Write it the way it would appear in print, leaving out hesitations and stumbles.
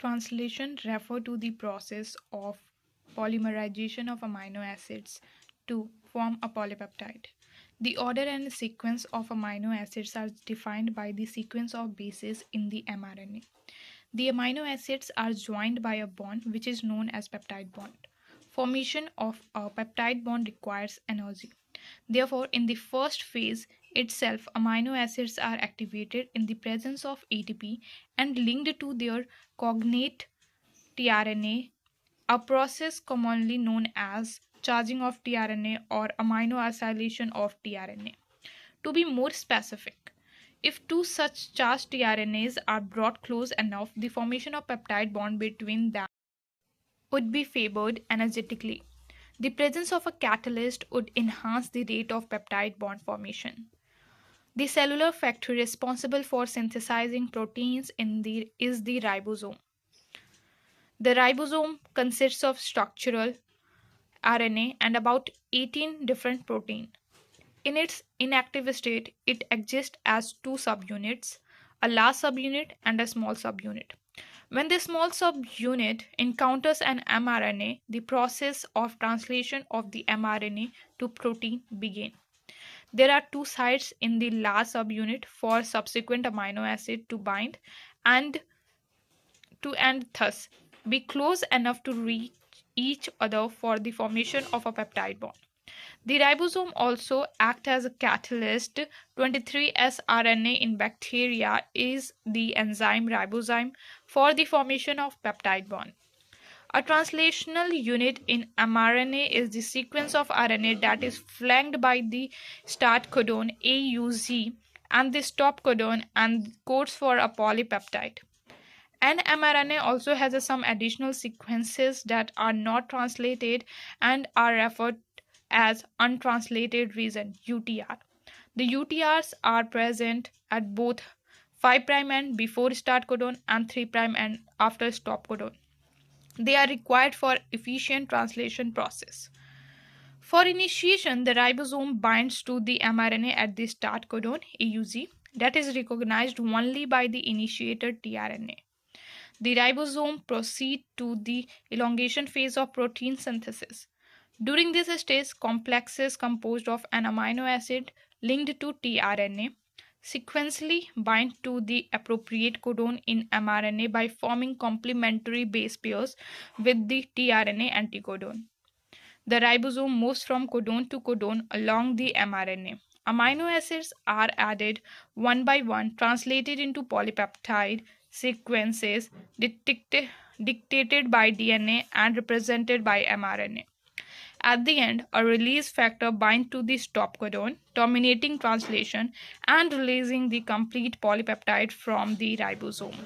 Translation refer to the process of polymerization of amino acids to form a polypeptide. The order and sequence of amino acids are defined by the sequence of bases in the mRNA. The amino acids are joined by a bond which is known as peptide bond. Formation of a peptide bond requires energy. Therefore, in the first phase itself, amino acids are activated in the presence of ATP and linked to their cognate tRNA, a process commonly known as charging of tRNA or amino acylation of tRNA. To be more specific, if two such charged tRNAs are brought close enough, the formation of peptide bond between them would be favored energetically. The presence of a catalyst would enhance the rate of peptide bond formation. The cellular factory responsible for synthesizing proteins is the ribosome. The ribosome consists of structural RNA and about 18 different proteins. In its inactive state, it exists as two subunits, a large subunit and a small subunit. When the small subunit encounters an mRNA, the process of translation of the mRNA to protein begins. There are two sites in the large subunit for subsequent amino acid to bind and thus be close enough to reach each other for the formation of a peptide bond. The ribosome also acts as a catalyst. 23S-RNA in bacteria is the enzyme ribozyme for the formation of peptide bond. A translational unit in mRNA is the sequence of RNA that is flanked by the start codon AUG and the stop codon and codes for a polypeptide. An mRNA also has some additional sequences that are not translated and are referred as untranslated region UTR. The UTRs are present at both 5' end before start codon and 3' end after stop codon. They are required for efficient translation process. For initiation, the ribosome binds to the mRNA at the start codon AUG that is recognized only by the initiated tRNA. The ribosome proceeds to the elongation phase of protein synthesis. During this stage, complexes composed of an amino acid linked to tRNA sequentially bind to the appropriate codon in mRNA by forming complementary base pairs with the tRNA anticodon. The ribosome moves from codon to codon along the mRNA. Amino acids are added one by one, translated into polypeptide sequences dictated by DNA and represented by mRNA. At the end, a release factor binds to the stop codon, terminating translation and releasing the complete polypeptide from the ribosome.